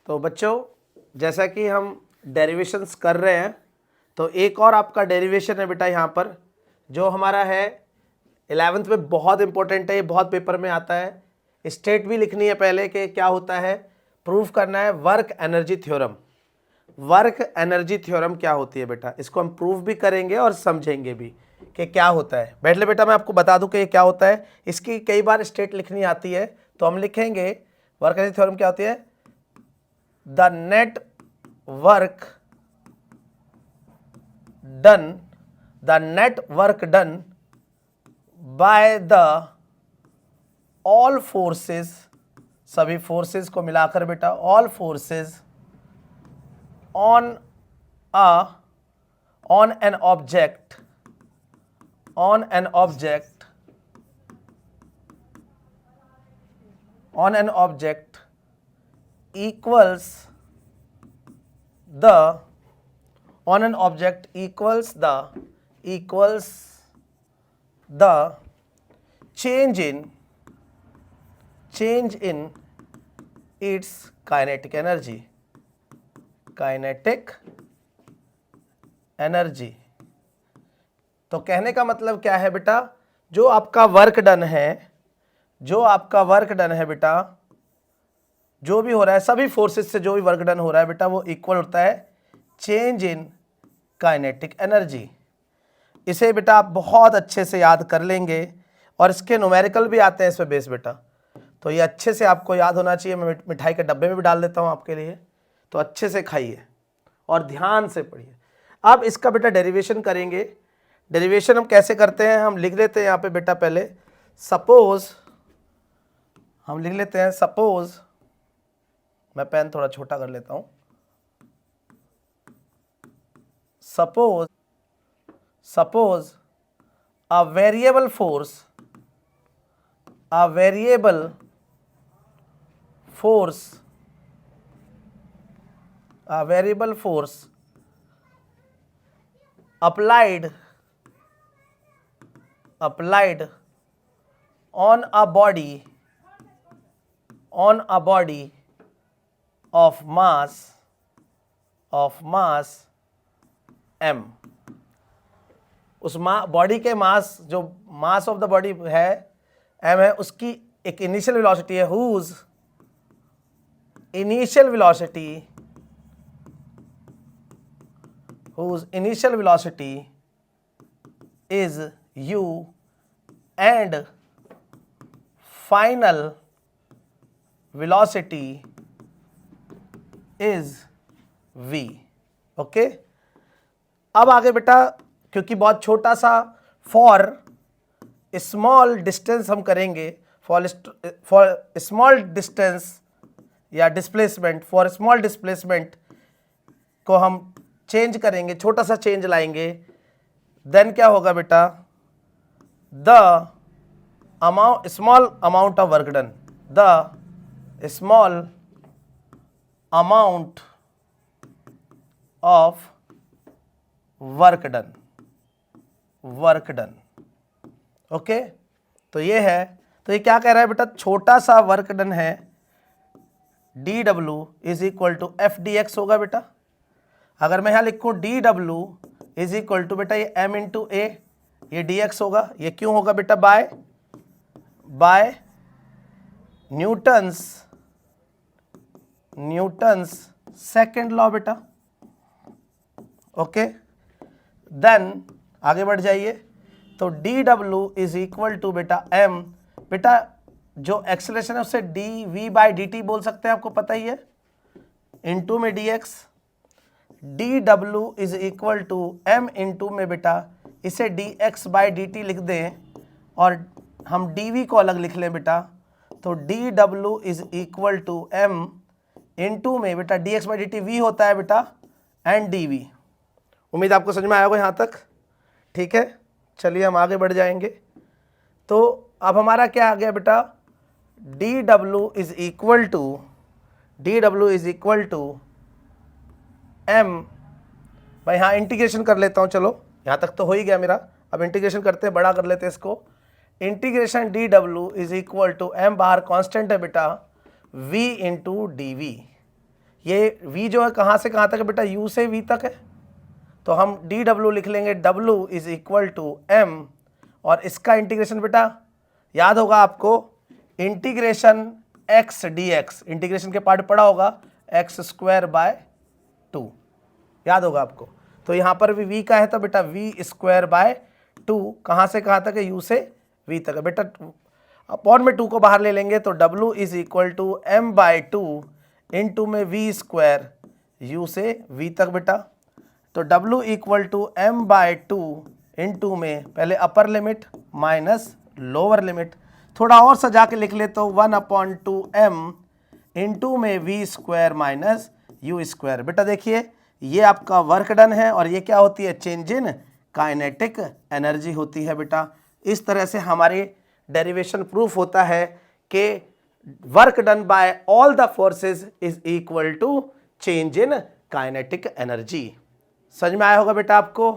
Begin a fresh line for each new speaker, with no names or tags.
तो बच्चों जैसा कि हम डेरिवेशंस कर रहे हैं, तो एक और आपका डेरिवेशन है बेटा यहाँ पर जो हमारा है 11th में बहुत इंपॉर्टेंट है, ये बहुत पेपर में आता है। स्टेट भी लिखनी है पहले कि क्या होता है, प्रूफ करना है work energy theorem. Work energy theorem क्या होती है बेटा, इसको हम प्रूफ भी करेंगे और समझेंगे भी कि क्या होता है। बैठ ले बेटा, मैं आपको बता दूं कि ये क्या होता है। इसकी कई बार स्टेट लिखनी आती है, तो हम लिखेंगे वर्क एनर्जी थ्योरम क्या होती है, the net work done by the all forces, सभी फोर्सेस को मिलाकर बेटा, all forces on an object equals the change in its kinetic energy. तो कहने का मतलब क्या है बेटा, जो आपका वर्क डन है बेटा, जो भी हो रहा है सभी फोर्सेस से जो भी वर्क डन हो रहा है बेटा, वो इक्वल होता है चेंज इन काइनेटिक एनर्जी। इसे बेटा आप बहुत अच्छे से याद कर लेंगे और इसके न्यूमेरिकल भी आते हैं इस पे बेस बेटा, तो ये अच्छे से आपको याद होना चाहिए। मैं मिठाई के डब्बे में भी डाल देता हूँ आपके लिए, तो अच्छे से खाइए और ध्यान से पढ़िए। अब इसका बेटा डेरिवेशन करेंगे। डेरिवेशन हम कैसे करते हैं, हम लिख लेते हैं यहाँ पे बेटा, पहले सपोज हम लिख लेते हैं, सपोज मैं पेन थोड़ा छोटा कर लेता हूं, suppose a variable force applied on a body of mass m। उस बॉडी के मास, जो मास ऑफ द बॉडी है m है, उसकी एक इनिशियल वेलोसिटी है, whose initial velocity is u and final velocity is v। Okay, अब आगे बेटा, क्योंकि बहुत छोटा सा फॉर स्मॉल डिस्टेंस हम करेंगे, फॉर स्मॉल डिस्टेंस या डिस्प्लेसमेंट, फॉर स्मॉल डिस्प्लेसमेंट को हम चेंज करेंगे, छोटा सा चेंज लाएंगे। देन क्या होगा बेटा, the small amount of work done, the small amount of work done. Okay, तो ये है, तो ये क्या कह रहा है बेटा, छोटा सा वर्क डन है, dw is equal to F D X होगा बेटा। अगर मैं यहाँ लिखूँ dw इज इक्वल टू बेटा ये m इंटू ए, ये dx होगा। ये क्यों होगा बेटा, बाय न्यूटन्स सेकेंड लॉ बेटा। ओके, देन आगे बढ़ जाइए, तो dw इज इक्वल टू बेटा m, बेटा जो एक्सेलरेशन है उससे dv बाई dt बोल सकते हैं, आपको पता ही है, इंटू में dx। dw is equal to m into में बेटा इसे dx बाई dt लिख दें और हम dv को अलग लिख लें बेटा, तो dw is equal to m into में बेटा dx बाई dt v होता है बेटा एंड dv। उम्मीद आपको समझ में आया होगा यहाँ तक, ठीक है। चलिए हम आगे बढ़ जाएंगे। तो अब हमारा क्या आ गया बेटा, dw is equal to m, भाई हाँ इंटीग्रेशन कर लेता हूँ, चलो यहाँ तक तो हो ही गया मेरा, अब इंटीग्रेशन करते हैं, बड़ा कर लेते हैं इसको। Integration dw is equal to m, बाहर कांस्टेंट है बेटा v इंटू डी वी। ये v जो है कहाँ से कहाँ तक है बेटा, u से v तक है, तो हम dw लिख लेंगे w is equal to m, और इसका इंटीग्रेशन बेटा याद होगा आपको, इंटीग्रेशन x dx, इंटीग्रेशन के पार्ट पढ़ा होगा, x स्क्वायर बाय 2, याद होगा आपको। तो यहाँ पर भी v का है तो बेटा v स्क्वायर बाय 2, कहाँ से कहाँ तक है, u से v तक है बेटा। अपॉन में 2 को बाहर ले लेंगे तो w is equal to m by 2 into में v स्क्वायर u से v तक बेटा। तो w equal to m by 2 into में पहले upper limit minus lower limit, थोड़ा और सजा के लिख ले तो 1/2m इंटू में v square minus u square. बेटा देखिए ये आपका वर्क डन है और ये क्या होती है, चेंज इन काइनेटिक एनर्जी होती है बेटा। इस तरह से हमारी डेरिवेशन प्रूफ होता है कि work done by all the forces is equal to change in kinetic energy. समझ में आया होगा बेटा आपको।